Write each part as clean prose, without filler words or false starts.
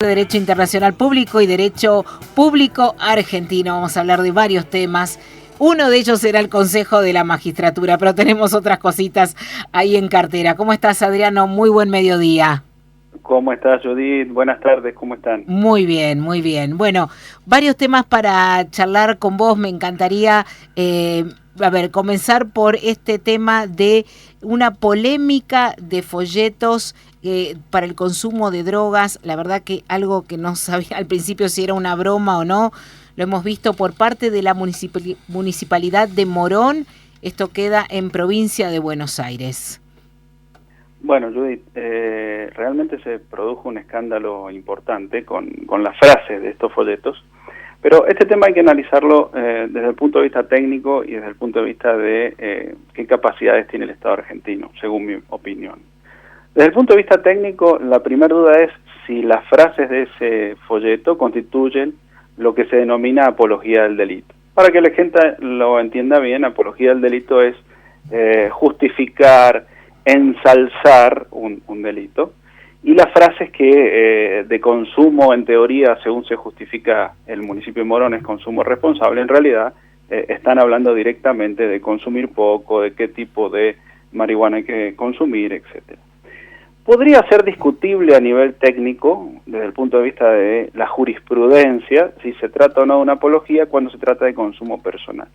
Derecho Internacional Público y Derecho Público Argentino. Vamos a hablar de varios temas. Uno de ellos será el Consejo de la Magistratura, pero tenemos otras cositas ahí en cartera. ¿Cómo estás, Adriano? Muy buen mediodía. ¿Cómo estás, Judith? Buenas tardes, ¿cómo están? Muy bien, muy bien. Bueno, varios temas para charlar con vos. Me encantaría, comenzar por este tema de una polémica de folletos para el consumo de drogas. La verdad que algo que no sabía al principio si era una broma o no, lo hemos visto por parte de la Municipalidad de Morón. Esto queda en provincia de Buenos Aires. Bueno, Judith, realmente se produjo un escándalo importante con las frases de estos folletos, pero este tema hay que analizarlo desde el punto de vista técnico y desde el punto de vista de qué capacidades tiene el Estado argentino, según mi opinión. Desde el punto de vista técnico, la primera duda es si las frases de ese folleto constituyen lo que se denomina apología del delito. Para que la gente lo entienda bien, apología del delito es justificar, ensalzar un delito, y las frases que de consumo, en teoría, según se justifica el municipio de Morón, es consumo responsable, en realidad están hablando directamente de consumir poco, de qué tipo de marihuana hay que consumir, etcétera. Podría ser discutible a nivel técnico, desde el punto de vista de la jurisprudencia, si se trata o no de una apología cuando se trata de consumo personal.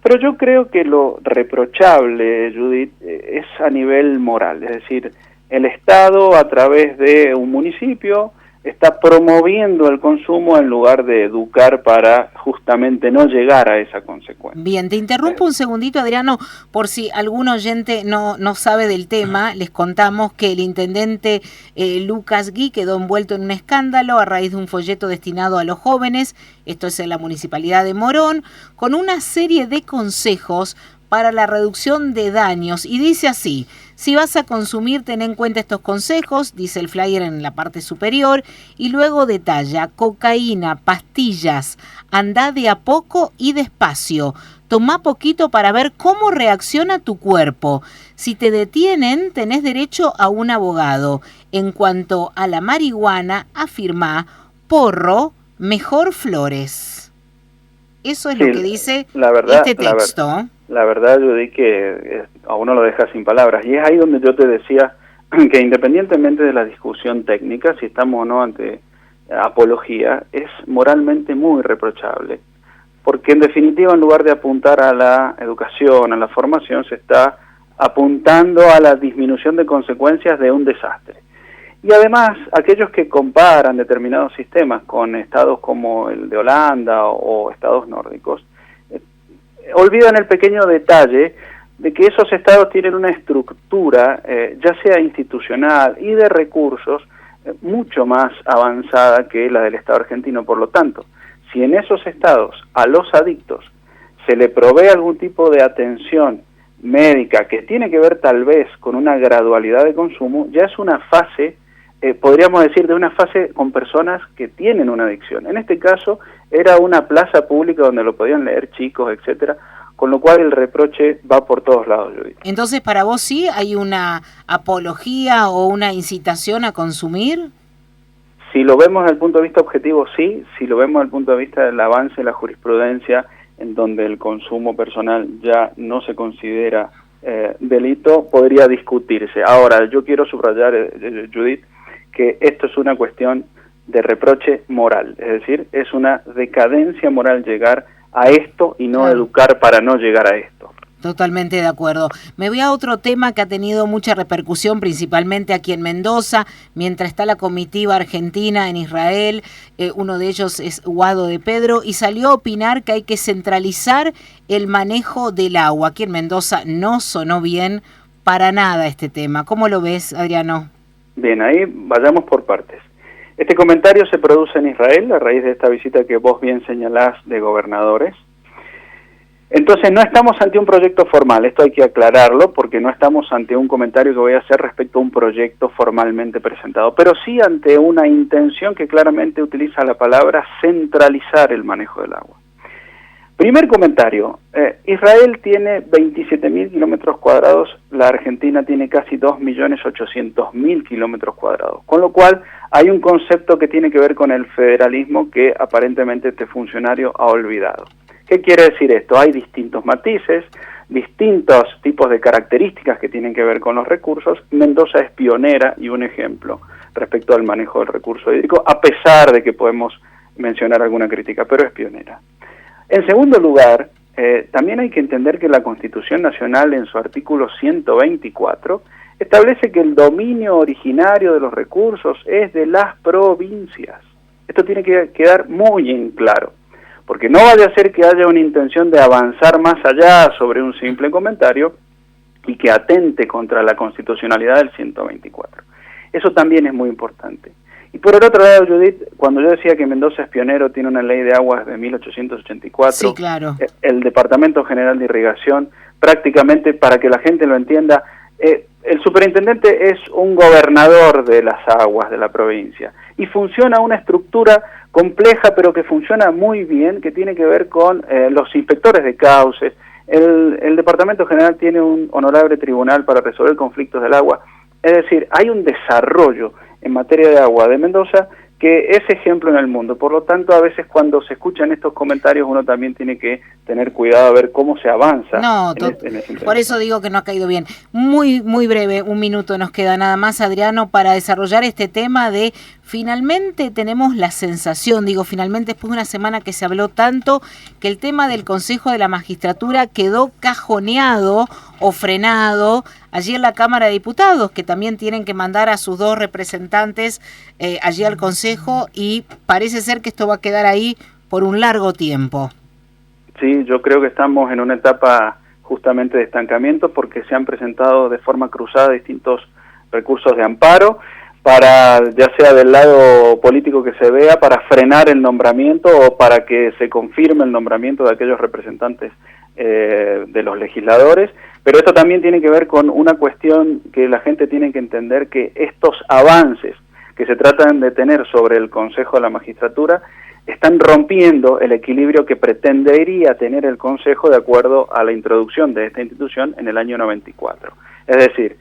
Pero yo creo que lo reprochable, Judith, es a nivel moral, es decir, el Estado a través de un municipio está promoviendo el consumo en lugar de educar para justamente no llegar a esa consecuencia. Bien, te interrumpo un segundito, Adriano, por si algún oyente no sabe del tema. Les contamos que el intendente Lucas Gui quedó envuelto en un escándalo a raíz de un folleto destinado a los jóvenes, esto es en la Municipalidad de Morón, con una serie de consejos para la reducción de daños, y dice así: si vas a consumir, ten en cuenta estos consejos, dice el flyer en la parte superior, y luego detalla: cocaína, pastillas, andá de a poco y despacio, tomá poquito para ver cómo reacciona tu cuerpo. Si te detienen, tenés derecho a un abogado. En cuanto a la marihuana, afirmá: porro, mejor flores. Eso es lo que dice este texto. La verdad, yo di que a uno lo deja sin palabras, y es ahí donde yo te decía que independientemente de la discusión técnica, si estamos o no ante apología, es moralmente muy reprochable, porque en definitiva, en lugar de apuntar a la educación, a la formación, se está apuntando a la disminución de consecuencias de un desastre. Y además, aquellos que comparan determinados sistemas con estados como el de Holanda o estados nórdicos, olvidan el pequeño detalle de que esos estados tienen una estructura, ya sea institucional y de recursos, mucho más avanzada que la del Estado argentino. Por lo tanto, si en esos estados a los adictos se le provee algún tipo de atención médica que tiene que ver tal vez con una gradualidad de consumo, ya es una fase, podríamos decir, de una fase con personas que tienen una adicción. En este caso era una plaza pública donde lo podían leer chicos, etcétera, con lo cual el reproche va por todos lados, Judith. Entonces, ¿para vos sí hay una apología o una incitación a consumir? Si lo vemos desde el punto de vista objetivo, sí. Si lo vemos desde el punto de vista del avance de la jurisprudencia, en donde el consumo personal ya no se considera delito, podría discutirse. Ahora, yo quiero subrayar, Judith, que esto es una cuestión de reproche moral, es decir, es una decadencia moral llegar a esto y no educar para no llegar a esto. Totalmente de acuerdo. Me voy a otro tema que ha tenido mucha repercusión, principalmente aquí en Mendoza, mientras está la comitiva argentina en Israel. Uno de ellos es Guado de Pedro, y salió a opinar que hay que centralizar el manejo del agua. Aquí en Mendoza no sonó bien para nada este tema. ¿Cómo lo ves, Adriano? Bien, ahí vayamos por partes. Este comentario se produce en Israel a raíz de esta visita que vos bien señalás de gobernadores. Entonces no estamos ante un proyecto formal, esto hay que aclararlo, porque no estamos ante un comentario que voy a hacer respecto a un proyecto formalmente presentado, pero sí ante una intención que claramente utiliza la palabra centralizar el manejo del agua. Primer comentario, Israel tiene 27.000 kilómetros cuadrados, la Argentina tiene casi 2.800.000 kilómetros cuadrados, con lo cual hay un concepto que tiene que ver con el federalismo que aparentemente este funcionario ha olvidado. ¿Qué quiere decir esto? Hay distintos matices, distintos tipos de características que tienen que ver con los recursos. Mendoza es pionera y un ejemplo respecto al manejo del recurso hídrico, a pesar de que podemos mencionar alguna crítica, pero es pionera. En segundo lugar, también hay que entender que la Constitución Nacional en su artículo 124 establece que el dominio originario de los recursos es de las provincias. Esto tiene que quedar muy en claro, porque no vaya a ser que haya una intención de avanzar más allá sobre un simple comentario y que atente contra la constitucionalidad del 124. Eso también es muy importante. Y por el otro lado, Judith, cuando yo decía que Mendoza es pionero, tiene una ley de aguas de 1884, sí, claro. El Departamento General de Irrigación, prácticamente para que la gente lo entienda, el superintendente es un gobernador de las aguas de la provincia y funciona una estructura compleja, pero que funciona muy bien, que tiene que ver con los inspectores de cauces. El Departamento General tiene un honorable tribunal para resolver conflictos del agua. Es decir, hay un desarrollo en materia de agua de Mendoza que es ejemplo en el mundo. Por lo tanto, a veces cuando se escuchan estos comentarios uno también tiene que tener cuidado a ver cómo se avanza. No, por eso digo que no ha caído bien. Muy breve, 1 minuto nos queda nada más, Adriano, para desarrollar este tema de finalmente tenemos la sensación, finalmente después de una semana que se habló tanto, que el tema del Consejo de la Magistratura quedó cajoneado o frenado allí en la Cámara de Diputados, que también tienen que mandar a sus 2 representantes allí al Consejo, y parece ser que esto va a quedar ahí por un largo tiempo. Sí, yo creo que estamos en una etapa justamente de estancamiento porque se han presentado de forma cruzada distintos recursos de amparo para, ya sea del lado político que se vea, para frenar el nombramiento o para que se confirme el nombramiento de aquellos representantes de los legisladores. Pero esto también tiene que ver con una cuestión que la gente tiene que entender, que estos avances que se tratan de tener sobre el Consejo de la Magistratura están rompiendo el equilibrio que pretendería tener el Consejo de acuerdo a la introducción de esta institución en el año 94. Es decir,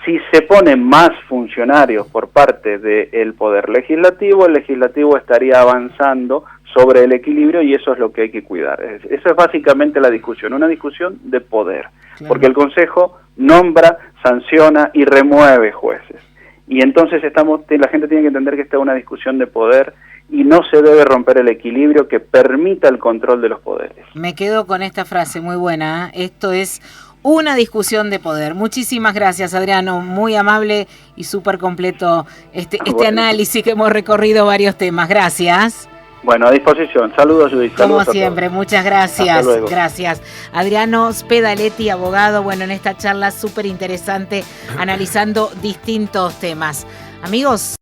si se ponen más funcionarios por parte del Poder Legislativo, el Legislativo estaría avanzando sobre el equilibrio y eso es lo que hay que cuidar. Eso es básicamente la discusión, una discusión de poder, claro, porque el Consejo nombra, sanciona y remueve jueces. Y entonces la gente tiene que entender que esta es una discusión de poder y no se debe romper el equilibrio que permita el control de los poderes. Me quedo con esta frase muy buena, ¿eh? Esto es una discusión de poder. Muchísimas gracias, Adriano, muy amable y súper completo este análisis que hemos recorrido varios temas. Gracias. Bueno, a disposición. Saludos, Judith. Como siempre, muchas gracias. Hasta luego. Gracias. Adriano Spedaletti, abogado, en esta charla súper interesante, analizando distintos temas. Amigos,